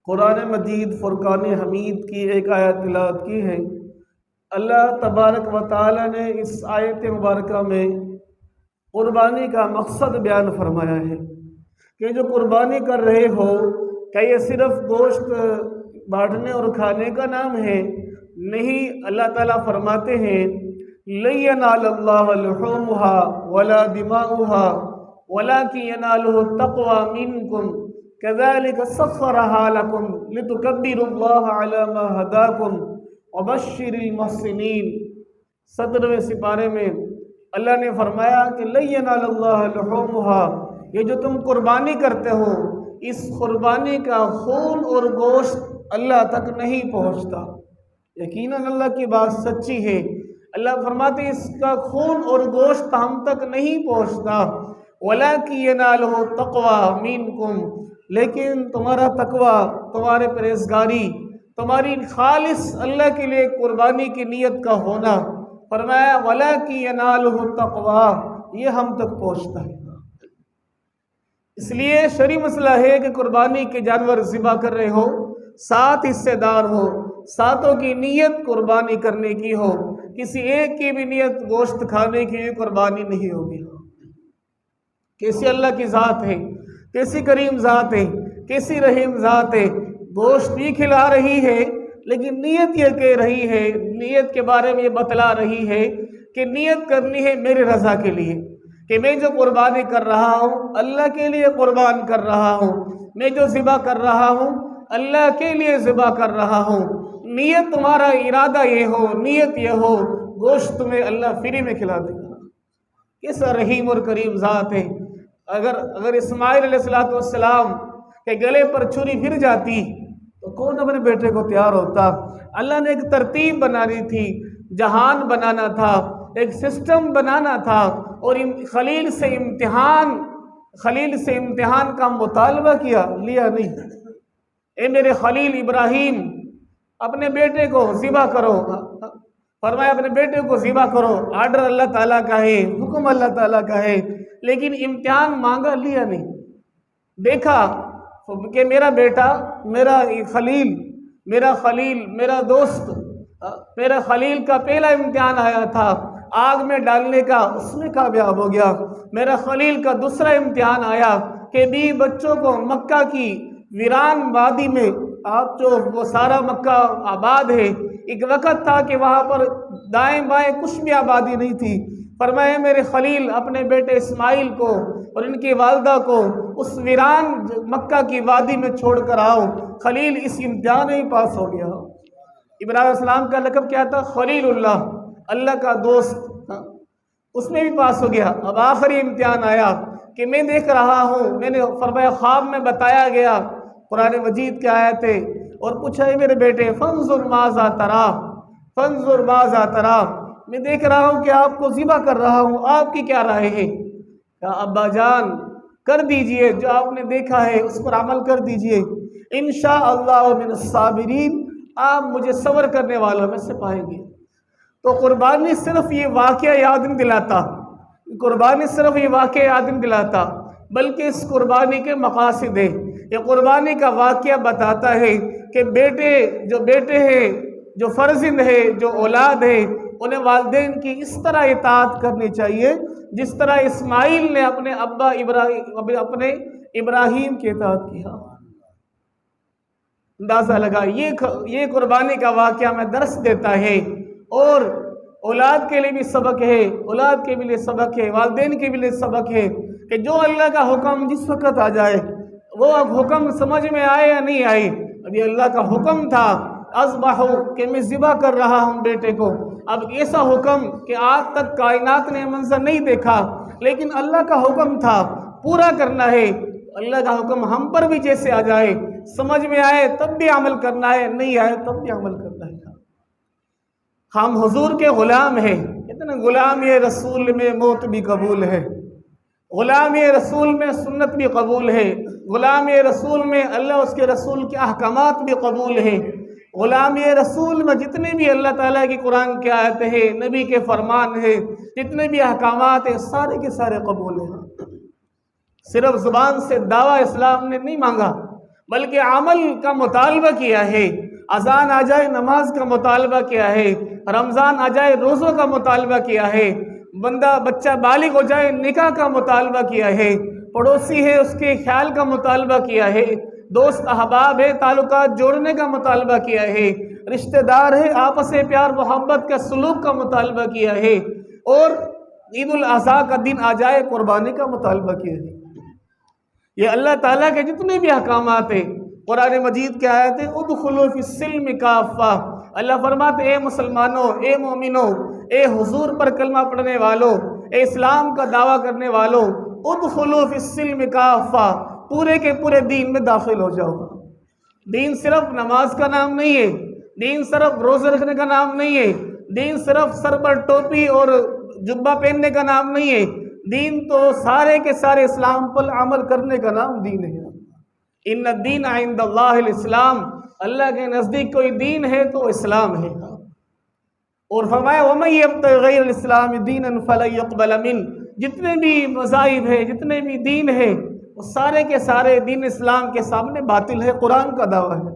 قرآن مجید فرقان حمید کی ایک آیت تلاوت کی ہے۔ اللہ تبارک و تعالی نے اس آیت مبارکہ میں قربانی کا مقصد بیان فرمایا ہے کہ جو قربانی کر رہے ہو کیا یہ صرف گوشت بانٹنے اور کھانے کا نام ہے؟ نہیں، اللہ تعالیٰ فرماتے ہیں لَن يَنَالَ اللَّهَ لُحُومُهَا وَلَا دِمَاؤُهَا وَلَكِنْ يَنَالُهُ التَّقْوَى مِنْكُمْ كَذَلِكَ سَخَّرَهَا لَكُمْ لِتُكَبِّرُوا اللَّهَ عَلَى مَا هَدَاكُمْ وَبَشِّرِ الْمُحْسِنِينَ۔ 17ویں سپارے میں اللہ نے فرمایا کہ لَن يَنَالَ اللَّهَ لُحُومُهَا، یہ جو تم قربانی کرتے ہو اس قربانی کا خون اور گوشت اللہ تک نہیں پہنچتا۔ یقیناً اللہ کی بات سچی ہے، اللہ فرماتے اس کا خون اور گوشت ہم تک نہیں پہنچتا۔ وَلَكِنْ يَنَالُهُ التَّقْوَى مِنْكُمْ، لیکن تمہارا تقوی، تمہارے پرہیزگاری، تمہاری خالص اللہ کے لیے قربانی کی نیت کا ہونا، فرمایا وَلَكِنْ يَنَالُهُ التَّقْوَى، یہ ہم تک پہنچتا ہے۔ اس لیے شرعی مسئلہ ہے کہ قربانی کے جانور ذبح کر رہے ہو، 7 حصے دار ہو، 7 کی نیت قربانی کرنے کی ہو، کسی ایک کی بھی نیت گوشت کھانے کی قربانی نہیں ہوگی۔ کیسی اللہ کی ذات ہے، کیسی کریم ذات ہے، کیسی رحیم ذات ہے، گوشت بھی کھلا رہی ہے لیکن نیت یہ کہہ رہی ہے، نیت کے بارے میں یہ بتلا رہی ہے کہ نیت کرنی ہے میرے رضا کے لیے، کہ میں جو قربانی کر رہا ہوں اللہ کے لیے قربان کر رہا ہوں، میں جو ذبح کر رہا ہوں اللہ کے لیے ذبح کر رہا ہوں۔ نیت تمہارا ارادہ یہ ہو، نیت یہ ہو، گوشت تمہیں اللہ فری میں کھلا دے گا۔ کیسا رحیم اور کریم ذات ہے۔ اگر اسماعیل علیہ السلام کے گلے پر چھری پھر جاتی تو کون اپنے بیٹے کو تیار ہوتا؟ اللہ نے ایک ترتیب بنانی تھی، جہان بنانا تھا، ایک سسٹم بنانا تھا، اور خلیل سے امتحان کا مطالبہ کیا، لیا نہیں۔ اے میرے خلیل ابراہیم اپنے بیٹے کو ذبح کرو، فرمایا اپنے بیٹے کو ذبح کرو، آرڈر اللہ تعالیٰ کا ہے، حکم اللہ تعالیٰ کا ہے، لیکن امتحان مانگا، لیا نہیں۔ دیکھا کہ میرا بیٹا، میرا خلیل، میرا دوست، میرا خلیل کا پہلا امتحان آیا تھا آگ میں ڈالنے کا، اس میں کامیاب ہو گیا۔ میرا خلیل کا دوسرا امتحان آیا کہ بھی بچوں کو مکہ کی ویران وادی میں، آپ جو وہ سارا مکہ آباد ہے، ایک وقت تھا کہ وہاں پر دائیں بائیں کچھ بھی آبادی نہیں تھی، فرمایا میرے خلیل اپنے بیٹے اسماعیل کو اور ان کی والدہ کو اس ویران مکہ کی وادی میں چھوڑ کر آؤ۔ خلیل اس امتحان میں پاس ہو گیا۔ ابراہیم علیہ السلام کا لقب کیا تھا؟ خلیل اللہ، اللہ کا دوست، اس میں بھی پاس ہو گیا۔ اب آخری امتحان آیا کہ میں دیکھ رہا ہوں، میں نے فرمایا خواب میں بتایا گیا، قرآن مجید کی آیت ہے، اور پوچھا ہے میرے بیٹے فانظر ماذا ترى، فانظر ماذا ترى، میں دیکھ رہا ہوں کہ آپ کو ذبح کر رہا ہوں، آپ کی کیا رائے ہے؟ کہا ابا جان کر دیجئے، جو آپ نے دیکھا ہے اس پر عمل کر دیجئے، انشاءاللہ من الصابرین، آپ مجھے صبر کرنے والوں میں سے پائیں گے۔ تو قربانی صرف یہ واقعہ یاد نہیں دلاتا، قربانی صرف یہ واقعہ یاد نہیں دلاتا، بلکہ اس قربانی کے مقاصد ہیں۔ یہ قربانی کا واقعہ بتاتا ہے کہ بیٹے ہیں، جو فرزند ہے، جو اولاد ہے، انہیں والدین کی اس طرح اطاعت کرنی چاہیے جس طرح اسماعیل نے اپنے اپنے ابراہیم کی اطاعت کیا۔ اندازہ لگا، یہ قربانی کا واقعہ میں درس دیتا ہے، اور اولاد کے لیے بھی سبق ہے، اولاد کے لیے سبق ہے، والدین کے لیے سبق ہے کہ جو اللہ کا حکم جس وقت آ جائے، وہ اب حکم سمجھ میں آئے یا نہیں آئے، اب یہ اللہ کا حکم تھا اذبحو، کہ میں ذبح کر رہا ہوں بیٹے کو، اب ایسا حکم کہ آج تک کائنات نے منظر نہیں دیکھا، لیکن اللہ کا حکم تھا، پورا کرنا ہے۔ اللہ کا حکم ہم پر بھی جیسے آ جائے، سمجھ میں آئے تب بھی عمل کرنا ہے، نہیں آئے تب بھی عمل کرنا ہے۔ ہم حضور کے غلام ہیں، اتنا غلام یہ رسول میں موت بھی قبول ہے، غلام یہ رسول میں سنت بھی قبول ہے، غلام یہ رسول میں اللہ اس کے رسول کے احکامات بھی قبول ہیں، غلام یہ رسول میں جتنے بھی اللہ تعالیٰ کی قرآن کی آیتیں ہیں، نبی کے فرمان ہیں، جتنے بھی احکامات ہیں، سارے کے سارے قبول ہیں۔ صرف زبان سے دعویٰ اسلام نے نہیں مانگا، بلکہ عمل کا مطالبہ کیا ہے۔ اذان آ جائے نماز کا مطالبہ کیا ہے، رمضان آ جائے روزوں کا مطالبہ کیا ہے، بچہ بالغ ہو جائے نکاح کا مطالبہ کیا ہے، پڑوسی ہے اس کے خیال کا مطالبہ کیا ہے، دوست احباب ہے تعلقات جوڑنے کا مطالبہ کیا ہے، رشتہ دار ہے آپس میں پیار محبت کا سلوک کا مطالبہ کیا ہے، اور عید الاضحیٰ کا دن آ جائے قربانی کا مطالبہ کیا ہے۔ یہ اللہ تعالیٰ کے جتنے بھی احکامات ہیں، قرآن مجید کی آیت ہے ادخلوا فی السلم کافہ، اللہ فرماتے اے مسلمانوں، اے مومنوں، اے حضور پر کلمہ پڑھنے والوں، اے اسلام کا دعویٰ کرنے والوں، ادخلوا فی السلم کافہ، پورے کے پورے دین میں داخل ہو جاؤ۔ دین صرف نماز کا نام نہیں ہے، دین صرف روزہ رکھنے کا نام نہیں ہے، دین صرف سر پر ٹوپی اور جبہ پہننے کا نام نہیں ہے، دین تو سارے کے سارے اسلام پر عمل کرنے کا نام دین ہے۔ ان الدین عند اللہ الاسلام، اللہ کے نزدیک کوئی دین ہے تو اسلام ہے۔ اور فرمایا وَمَن يَبْتَغِ غَيْرَ الْإِسْلَامِ دِينًا فَلَن يُقْبَلَ مِنْهُ، جتنے بھی مذاہب ہیں، جتنے بھی دین ہیں، وہ سارے کے سارے دین اسلام کے سامنے باطل ہے۔ قرآن کا دعویٰ ہے،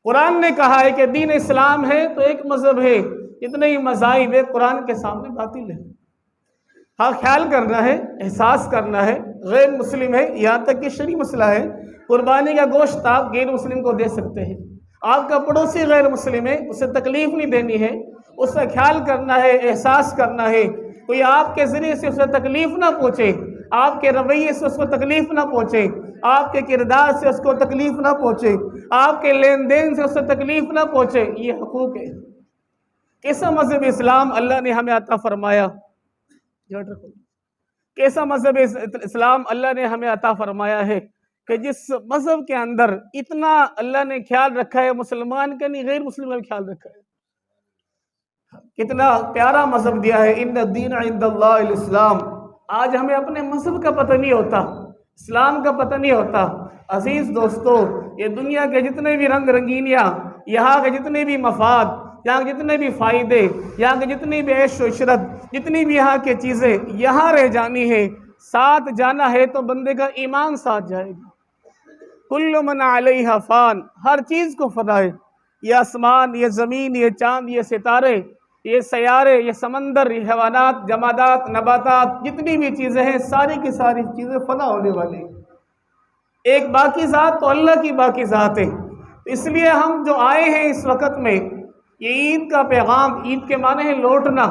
قرآن نے کہا ہے کہ دین اسلام ہے تو ایک مذہب ہے، جتنے ہی مذاہب ہے قرآن کے سامنے باطل ہے۔ ہاں خیال کرنا ہے، احساس کرنا ہے، غیر مسلم ہے، یہاں تک کہ شرعی مسئلہ ہے، قربانی کا گوشت آپ غیر مسلم کو دے سکتے ہیں، آپ کا پڑوسی غیر مسلم ہے، اسے تکلیف نہیں دینی ہے، اس سے خیال کرنا ہے، احساس کرنا ہے، کوئی آپ کے ذریعے سے اسے تکلیف نہ پہنچے، آپ کے رویے سے اس کو تکلیف نہ پہنچے، آپ کے کردار سے اس کو تکلیف نہ پہنچے، آپ کے لین دین سے اسے تکلیف نہ پہنچے، یہ حقوق ہے۔ کیسا مذہب اسلام اللہ نے ہمیں عطا فرمایا، کیسا مذہب اسلام اللہ نے ہمیں عطا فرمایا ہے کہ جس مذہب کے اندر اتنا اللہ نے خیال رکھا ہے مسلمان کا نہیں غیر مسلم کا بھی خیال رکھا ہے۔ کتنا پیارا مذہب دیا ہے، ان الدین عند اللہ الاسلام۔ آج ہمیں اپنے مذہب کا پتہ نہیں ہوتا، اسلام کا پتہ نہیں ہوتا۔ عزیز دوستو، یہ دنیا کے جتنے بھی رنگ رنگینیاں، یہاں کے جتنے بھی مفاد، یہاں کے جتنے بھی فائدے، یہاں کے جتنی بھی عیش و عشرت، جتنی بھی یہاں کی چیزیں یہاں رہ جانی ہے، ساتھ جانا ہے تو بندے کا ایمان ساتھ جائے گا۔ کل من علیہا فان، ہر چیز کو فنا ہے، یہ آسمان، یہ زمین، یہ چاند، یہ ستارے، یہ سیارے، یہ سمندر، یہ حیوانات، جمادات، نباتات، جتنی بھی چیزیں ہیں ساری کی ساری چیزیں فنا ہونے والی ہیں۔ ایک باقی ذات تو اللہ کی باقی ذات ہے۔ اس لیے ہم جو آئے ہیں اس وقت میں، یہ عید کا پیغام، عید کے معنی ہے لوٹنا،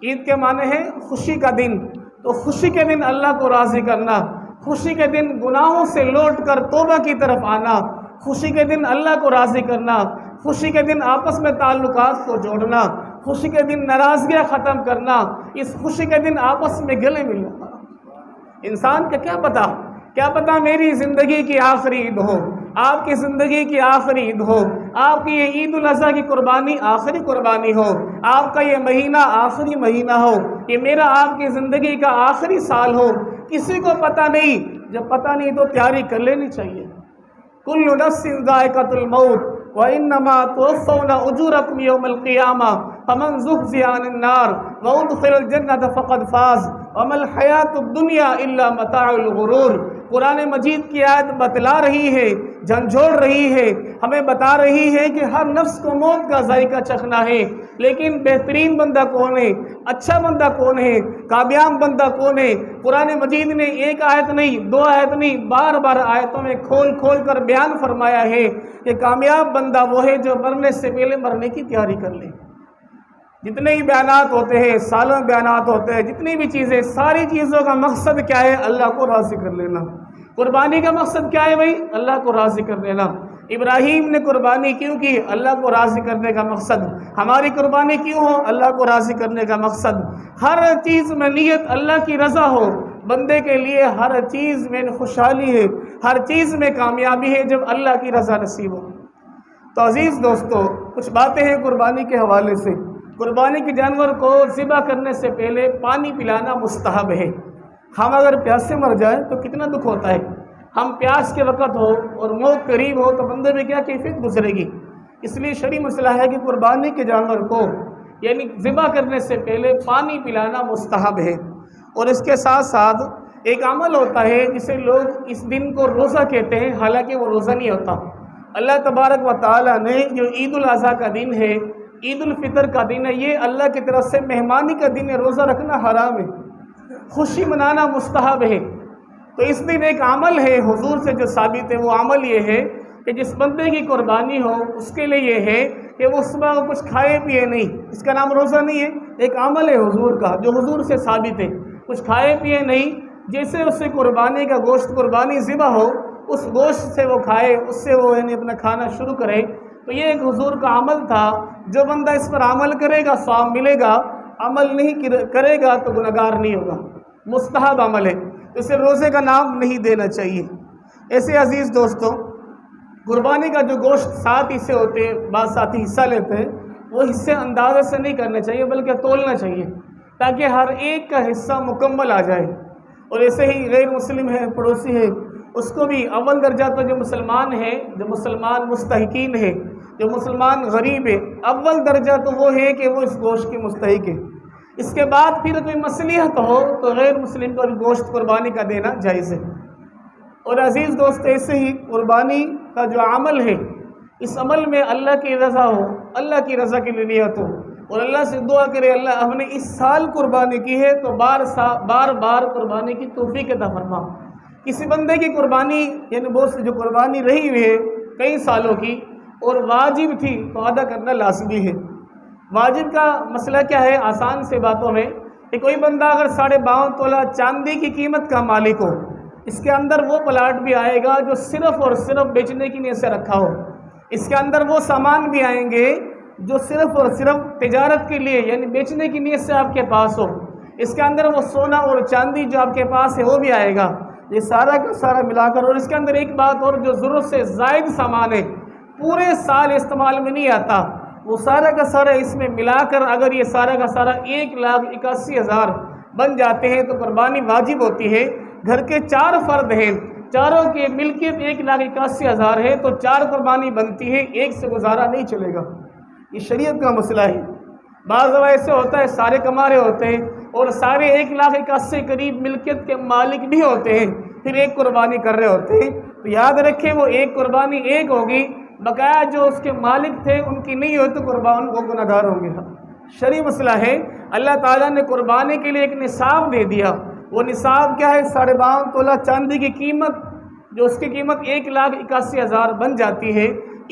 عید کے معنی ہے خوشی کا دن، تو خوشی کے دن اللہ کو راضی کرنا، خوشی کے دن گناہوں سے لوٹ کر توبہ کی طرف آنا، خوشی کے دن اللہ کو راضی کرنا، خوشی کے دن آپس میں تعلقات کو جوڑنا، خوشی کے دن ناراضگیاں ختم کرنا، اس خوشی کے دن آپس میں گلے ملنا۔ انسان کا کیا پتا میری زندگی کی آخری عید ہو، آپ کی زندگی کی آخری عید ہو، آپ کی یہ عید الاضحیٰ کی قربانی آخری قربانی ہو، آپ کا یہ مہینہ آخری مہینہ ہو، یہ میرا آپ کی زندگی کا آخری سال ہو، کسی کو پتہ نہیں۔ جب پتہ نہیں تو تیاری کر لینی چاہیے۔ کل نفس ذائقۃ الموت وانما توفون اجورکم یوم القیامہ فمن زحزح عن النار وادخل الجنۃ فقد فاز وما الحیاۃ الدنیا الا متاع الغرور۔ قرآن مجید کی آیت بتلا رہی ہے، جھنجھوڑ رہی ہے، ہمیں بتا رہی ہے کہ ہر نفس کو موت کا ذائقہ چکھنا ہے، لیکن بہترین بندہ کون ہے، اچھا بندہ کون ہے، کامیاب بندہ کون ہے؟ قرآن مجید نے ایک آیت نہیں، دو آیت نہیں، بار بار آیتوں میں کھول کر بیان فرمایا ہے کہ کامیاب بندہ وہ ہے جو مرنے سے پہلے مرنے کی تیاری کر لے۔ جتنے ہی بیانات ہوتے ہیں، سالوں بیانات ہوتے ہیں، جتنی بھی چیزیں، ساری چیزوں کا مقصد کیا ہے؟ اللہ کو راضی کر لینا۔ قربانی کا مقصد کیا ہے بھائی؟ اللہ کو راضی کر لینا۔ ابراہیم نے قربانی کیوں کی؟ اللہ کو راضی کرنے کا مقصد۔ ہماری قربانی کیوں ہو؟ اللہ کو راضی کرنے کا مقصد۔ ہر چیز میں نیت اللہ کی رضا ہو، بندے کے لیے ہر چیز میں خوشحالی ہے، ہر چیز میں کامیابی ہے جب اللہ کی رضا نصیب ہو۔ تو عزیز دوستو، کچھ باتیں ہیں قربانی کے حوالے سے۔ قربانی کے جانور کو ذبح کرنے سے پہلے پانی پلانا مستحب ہے۔ ہم اگر پیاس سے مر جائیں تو کتنا دکھ ہوتا ہے، ہم پیاس کے وقت ہو اور موت قریب ہو تو بندے میں کیا کیفیت گزرے گی۔ اس لیے شرعی مسئلہ ہے کہ قربانی کے جانور کو یعنی ذبح کرنے سے پہلے پانی پلانا مستحب ہے۔ اور اس کے ساتھ ساتھ ایک عمل ہوتا ہے جسے لوگ اس دن کو روزہ کہتے ہیں، حالانکہ وہ روزہ نہیں ہوتا۔ اللہ تبارک و تعالیٰ نے جو عید الاضحیٰ کا دن ہے، عید الفطر کا دن ہے، یہ اللہ کی طرف سے مہمانی کا دن ہے، روزہ رکھنا حرام ہے، خوشی منانا مستحب ہے۔ تو اس دن ایک عمل ہے حضور سے جو ثابت ہے، وہ عمل یہ ہے کہ جس بندے کی قربانی ہو اس کے لیے یہ ہے کہ وہ صبح کو کچھ کھائے پیے نہیں، اس کا نام روزہ نہیں ہے، ایک عمل ہے حضور کا جو حضور سے ثابت ہے، کچھ کھائے پیے نہیں، جیسے اس سے قربانی کا گوشت قربانی ذبح ہو اس گوشت سے وہ کھائے، اس سے وہ یعنی اپنا کھانا شروع کرے۔ تو یہ ایک حضور کا عمل تھا، جو بندہ اس پر عمل کرے گا ثواب ملے گا، عمل نہیں کرے گا تو گنہگار نہیں ہوگا، مستحب عمل ہے، اسے روزے کا نام نہیں دینا چاہیے۔ ایسے عزیز دوستوں، قربانی کا جو گوشت 7 حصے ہوتے ہیں، بعض ساتھی حصہ لیتے ہیں، وہ حصے اندازے سے نہیں کرنے چاہیے بلکہ تولنا چاہیے تاکہ ہر ایک کا حصہ مکمل آ جائے۔ اور ایسے ہی غیر مسلم ہے، پڑوسی ہے، اس کو بھی اول درجہ تو جو مسلمان ہے، جو مسلمان مستحقین ہے، جو مسلمان غریب ہے، اول درجہ تو وہ ہے کہ وہ اس گوشت کے مستحق ہے۔ اس کے بعد پھر کوئی مصلحت ہو تو غیر مسلم کو بھی گوشت قربانی کا دینا جائز ہے۔ اور عزیز دوست، ایسے ہی قربانی کا جو عمل ہے، اس عمل میں اللہ کی رضا ہو، اللہ کی رضا کی نیت ہو، اور اللہ سے دعا کرے اللہ ہم نے اس سال قربانی کی ہے تو بار بار قربانی کی توفیق عطا فرما۔ کسی بندے کی قربانی یعنی بہت سے جو قربانی رہی ہوئی ہے کئی سالوں کی اور واجب تھی تو ادا کرنا لازمی ہے۔ واجب کا مسئلہ کیا ہے؟ آسان سے باتوں میں کہ کوئی بندہ اگر 52.5 تولہ چاندی کی قیمت کا مالک ہو، اس کے اندر وہ پلاٹ بھی آئے گا جو صرف اور صرف بیچنے کی نیت سے رکھا ہو، اس کے اندر وہ سامان بھی آئیں گے جو صرف اور صرف تجارت کے لیے یعنی بیچنے کی نیت سے آپ کے پاس ہو، اس کے اندر وہ سونا اور چاندی جو آپ کے پاس ہے وہ بھی آئے گا، یہ سارا کا سارا ملا کر۔ اور اس کے اندر ایک بات اور، جو ضرورت سے زائد سامان ہے پورے سال استعمال میں نہیں آتا، وہ سارا کا سارا اس میں ملا کر اگر یہ سارا کا سارا 1,81,000 بن جاتے ہیں تو قربانی واجب ہوتی ہے۔ گھر کے 4 فرد ہیں، چاروں کی ملکیت 1,81,000 ہے تو 4 قربانی بنتی ہے، ایک سے گزارا نہیں چلے گا، یہ شریعت کا مسئلہ ہے۔ بعض دفعہ ایسے ہوتا ہے سارے کما رہے ہوتے ہیں اور سارے 1,81,000 قریب ملکیت کے مالک بھی ہوتے ہیں، پھر ایک قربانی کر رہے ہوتے ہیں، تو یاد رکھیں وہ ایک قربانی ایک ہوگی، بقایا جو اس کے مالک تھے ان کی نہیں ہوئی تو قربان وہ گنہگار ہوں گے۔ شرعی مسئلہ ہے، اللہ تعالیٰ نے قربانی کے لیے ایک نصاب دے دیا، وہ نصاب کیا ہے؟ 52.5 تولہ چاندی کی قیمت، جو اس کی قیمت 1,81,000 بن جاتی ہے،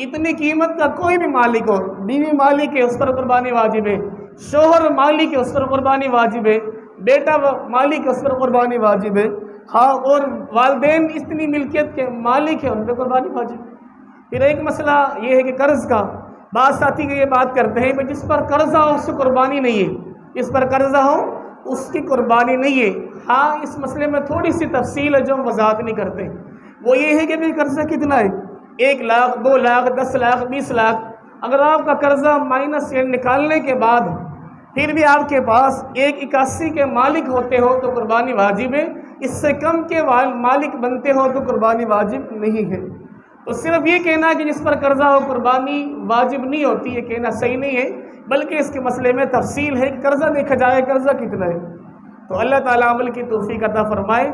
اتنی قیمت کا کوئی بھی مالک ہو، بیوی مالک ہے اس پر قربانی واجب ہے، شوہر مالک ہے اس پر قربانی واجب ہے، بیٹا مالک ہے اس پر قربانی واجب ہے، ہاں اور والدین اتنی ملکیت کے مالک ہیں ان پہ قربانی واجب ہے۔ پھر ایک مسئلہ یہ ہے کہ قرض کا، بعض ساتھی یہ بات کرتے ہیں کہ جس پر قرضہ ہو اس سے قربانی نہیں ہے، جس پر قرضہ ہو اس کی قربانی نہیں ہے۔ ہاں اس مسئلے میں تھوڑی سی تفصیل ہے جو ہم وضاحت نہیں کرتے، وہ یہ ہے کہ بھی قرضہ کتنا ہے، 1 لاکھ 2 لاکھ 10 لاکھ 20 لاکھ، اگر آپ کا قرضہ مائنس نکالنے کے بعد پھر بھی آپ کے پاس 1,81 کے مالک ہوتے ہو تو قربانی واجب ہے، اس سے کم کے مالک بنتے ہو تو قربانی واجب نہیں ہے۔ تو صرف یہ کہنا کہ جس پر قرضہ ہو قربانی واجب نہیں ہوتی، یہ کہنا صحیح نہیں ہے، بلکہ اس کے مسئلے میں تفصیل ہے کہ قرضہ دیکھا جائے قرضہ کتنا ہے۔ تو اللہ تعالیٰ عمل کی توفیق عطا فرمائے۔